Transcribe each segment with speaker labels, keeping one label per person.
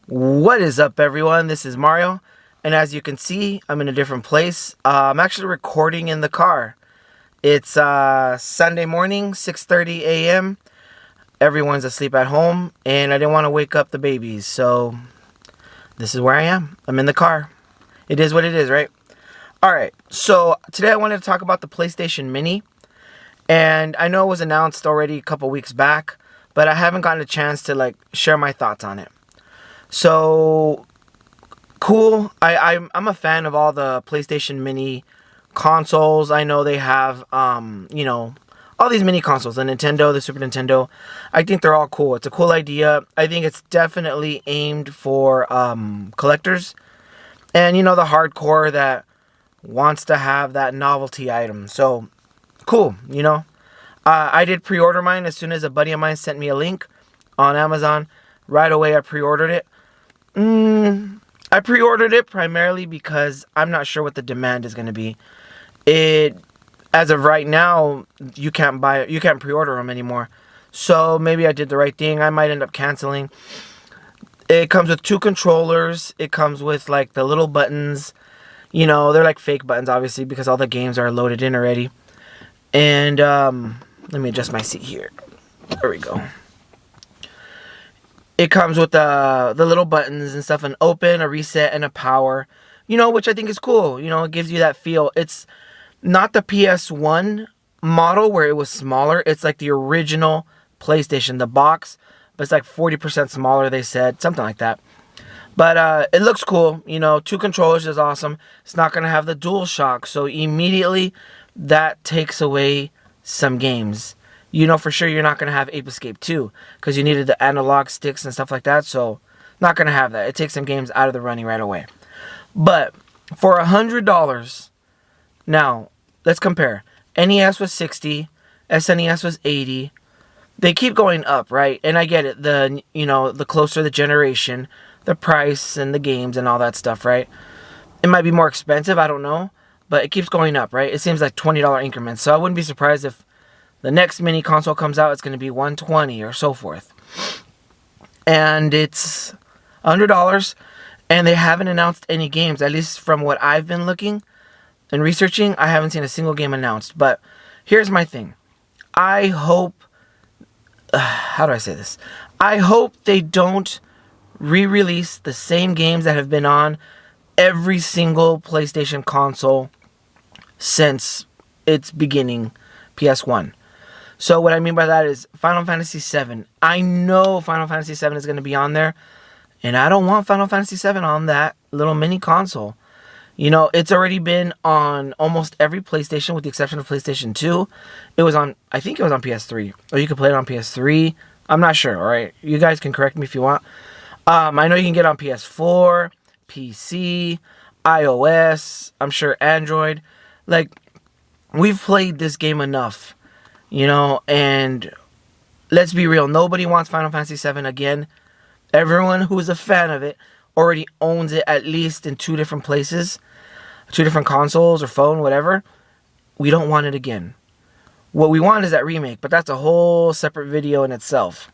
Speaker 1: What is up, everyone? This is Mario, and as you can see, I'm in a different place. I'm actually recording in the car. It's Sunday morning, 6:30 a.m. Everyone's asleep at home, and I didn't want to wake up the babies, so this is where I am. I'm in the car. It is what it is, right? Alright, so today I wanted to talk about the PlayStation Mini, and I know it was announced already a couple weeks back, but I haven't gotten a chance to share my thoughts on it. So cool. I'm a fan of all the PlayStation Mini consoles. I know they have all these mini consoles, the Nintendo, the Super Nintendo. I think they're all cool. It's a cool idea. I think it's definitely aimed for collectors and the hardcore that wants to have that novelty item. So cool. I did pre-order mine as soon as a buddy of mine sent me a link on Amazon. Right away I pre-ordered it. I pre-ordered it primarily because I'm not sure what the demand is going to be. As of right now, you can't pre-order them anymore. So maybe I did the right thing. I might end up canceling. It comes with 2 controllers. It comes with the little buttons. They're like fake buttons, obviously, because all the games are loaded in already. And let me adjust my seat here. There we go. It comes with the little buttons and stuff, an open, a reset, and a power, which I think is cool. It gives you that feel. It's not the PS1 model where it was smaller. It's like the original PlayStation, the box, but it's like 40% smaller, they said, something like that. But it looks cool. 2 controllers is awesome. It's not going to have the DualShock, so immediately that takes away some games. For sure you're not going to have Ape Escape 2 because you needed the analog sticks and stuff like that. So, not going to have that. It takes some games out of the running right away. But, for $100, now, let's compare. NES was $60, SNES was $80. They keep going up, right? And I get it. The closer the generation, the price and the games and all that stuff, right? It might be more expensive, I don't know. But it keeps going up, right? It seems like $20 increments. So, I wouldn't be surprised if the next mini console comes out, it's going to be $120 or so forth. And it's $100. And they haven't announced any games. At least from what I've been looking and researching, I haven't seen a single game announced. But here's my thing. I hope... how do I say this? I hope they don't re-release the same games that have been on every single PlayStation console since its beginning, PS1. So what I mean by that is Final Fantasy VII. I know Final Fantasy VII is going to be on there. And I don't want Final Fantasy VII on that little mini console. It's already been on almost every PlayStation with the exception of PlayStation 2. I think it was on PS3. Or you could play it on PS3. I'm not sure, alright? You guys can correct me if you want. I know you can get it on PS4, PC, iOS, I'm sure Android. We've played this game enough. And let's be real, nobody wants Final Fantasy VII again. Everyone who's a fan of it already owns it at least in 2 different places, 2 different consoles or phone, whatever. We don't want it again. What we want is that remake, but that's a whole separate video in itself.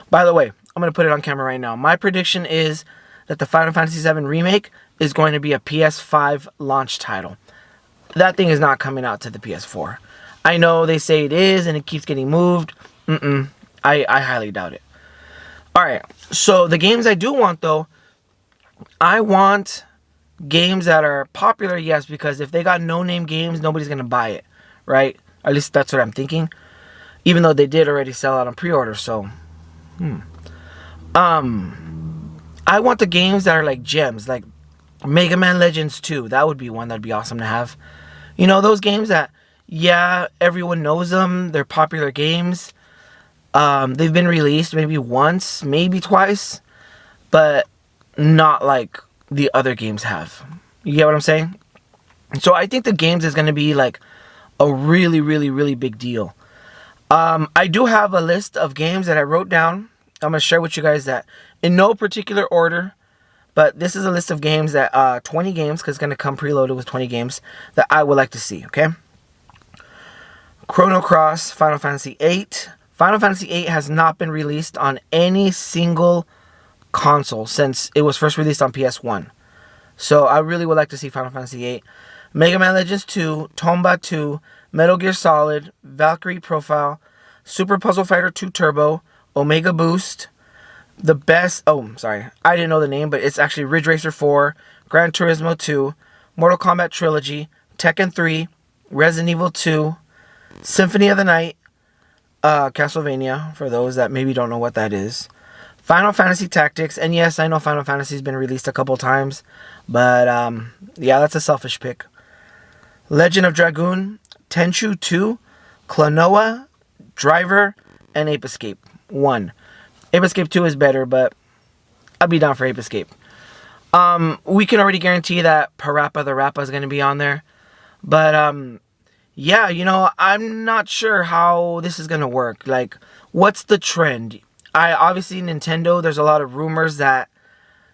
Speaker 1: By the way, I'm going to put it on camera right now. My prediction is that the Final Fantasy VII remake is going to be a PS5 launch title. That thing is not coming out to the PS4. I know they say it is and it keeps getting moved. I highly doubt it. Alright, so the games I do want though, I want games that are popular, yes, because if they got no-name games, nobody's going to buy it, right? At least that's what I'm thinking. Even though they did already sell out on pre-order, so... I want the games that are like gems, like Mega Man Legends 2. That would be one that'd be awesome to have. Those games that... yeah, everyone knows them. They're popular games. They've been released maybe once, maybe twice, but not like the other games have. You get what I'm saying? So I think the games is going to be like a really, really, really big deal. I do have a list of games that I wrote down. I'm going to share with you guys that in no particular order, but this is a list of games that, 20 games, because it's going to come preloaded with 20 games that I would like to see, okay? Chrono Cross, Final Fantasy VIII. Final Fantasy VIII has not been released on any single console since it was first released on PS1. So I really would like to see Final Fantasy VIII. Mega Man Legends 2, Tomba 2, Metal Gear Solid, Valkyrie Profile, Super Puzzle Fighter 2 Turbo, Omega Boost, the best... Oh, sorry. I didn't know the name, but it's actually Ridge Racer 4, Gran Turismo 2, Mortal Kombat Trilogy, Tekken 3, Resident Evil 2, Symphony of the Night, Castlevania, for those that maybe don't know what that is, Final Fantasy Tactics, and yes, I know Final Fantasy's been released a couple times, but yeah, that's a selfish pick. Legend of Dragoon, Tenchu 2, Klonoa, Driver, and Ape Escape 1. Ape Escape 2 is better, but I'll be down for Ape Escape. We can already guarantee that Parappa the Rappa is going to be on there. But, yeah, you know, I'm not sure how this is going to work. Like, what's the trend? Obviously, Nintendo, there's a lot of rumors that,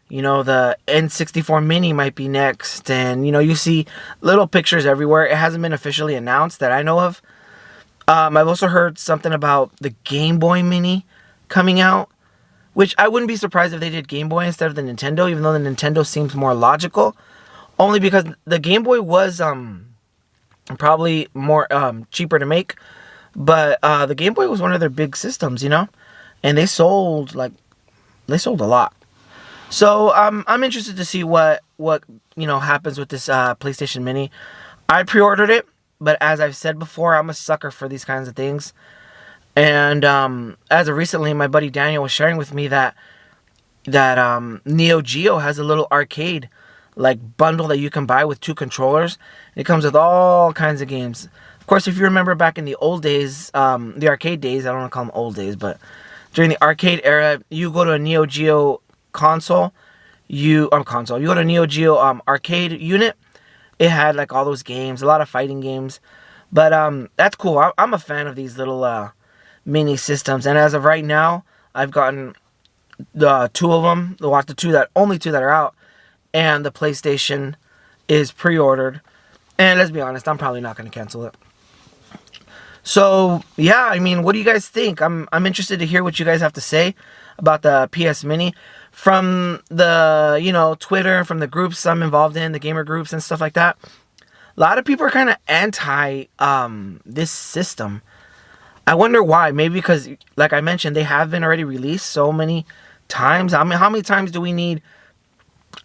Speaker 1: you know, the N64 Mini might be next. And, you know, you see little pictures everywhere. It hasn't been officially announced that I know of. I've also heard something about the Game Boy Mini coming out, which I wouldn't be surprised if they did Game Boy instead of the Nintendo, even though the Nintendo seems more logical. Only because the Game Boy was probably more cheaper to make. But the Game Boy was one of their big systems, you know? And they sold a lot. So I'm interested to see what you know happens with this PlayStation Mini. I pre-ordered it, but as I've said before, I'm a sucker for these kinds of things. And as of recently, my buddy Daniel was sharing with me that Neo Geo has a little arcade like bundle that you can buy with 2 controllers. It comes with all kinds of games. Of course, if you remember back in the old days, the arcade days, I don't want to call them old days, but during the arcade era, you go to a Neo Geo console, you go to a Neo Geo arcade unit. It had like all those games, a lot of fighting games. But that's cool. I'm a fan of these little mini systems, and as of right now, I've gotten the 2 of them. Only two that are out, and the PlayStation is pre-ordered. And let's be honest, I'm probably not going to cancel it. So yeah, I mean, what do you guys think? I'm interested to hear what you guys have to say about the PS Mini from the Twitter, from the groups I'm involved in, the gamer groups and stuff like that. A lot of people are kind of anti this system. I wonder why. Maybe because, like I mentioned, they have been already released so many times. I mean, how many times do we need?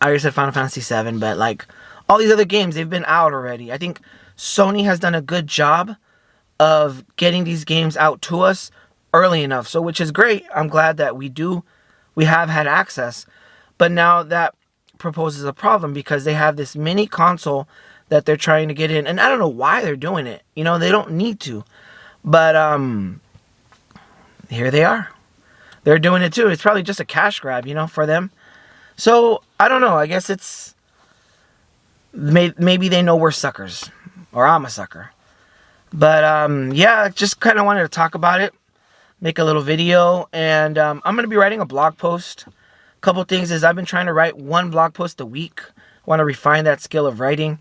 Speaker 1: I already said Final Fantasy VII, but like all these other games, they've been out already. I think Sony has done a good job of getting these games out to us early enough. So, which is great. I'm glad that we have had access. But now that proposes a problem because they have this mini console that they're trying to get in. And I don't know why they're doing it. You know, they don't need to. But here they are. They're doing it too. It's probably just a cash grab, you know, for them. So, I don't know. I guess it's... Maybe they know we're suckers. Or I'm a sucker. But, yeah, just kind of wanted to talk about it. Make a little video. And I'm going to be writing a blog post. A couple things is I've been trying to write 1 blog post a week. I want to refine that skill of writing.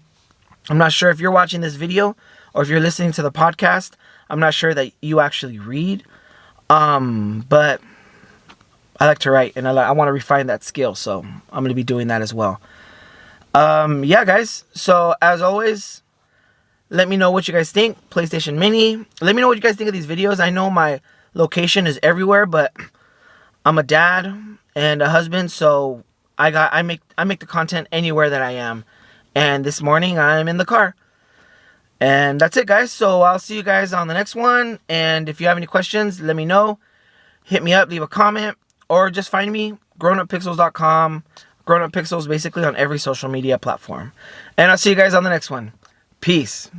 Speaker 1: I'm not sure if you're watching this video or if you're listening to the podcast. I'm not sure that you actually read. But I like to write. And I want to refine that skill. So I'm going to be doing that as well. Yeah, guys. So, as always... let me know what you guys think. PlayStation Mini. Let me know what you guys think of these videos. I know my location is everywhere, but I'm a dad and a husband, so I make the content anywhere that I am. And this morning I'm in the car. And that's it, guys. So I'll see you guys on the next one. And if you have any questions, let me know. Hit me up, leave a comment, or just find me grownuppixels.com. Grown Up Pixels basically on every social media platform. And I'll see you guys on the next one. Peace.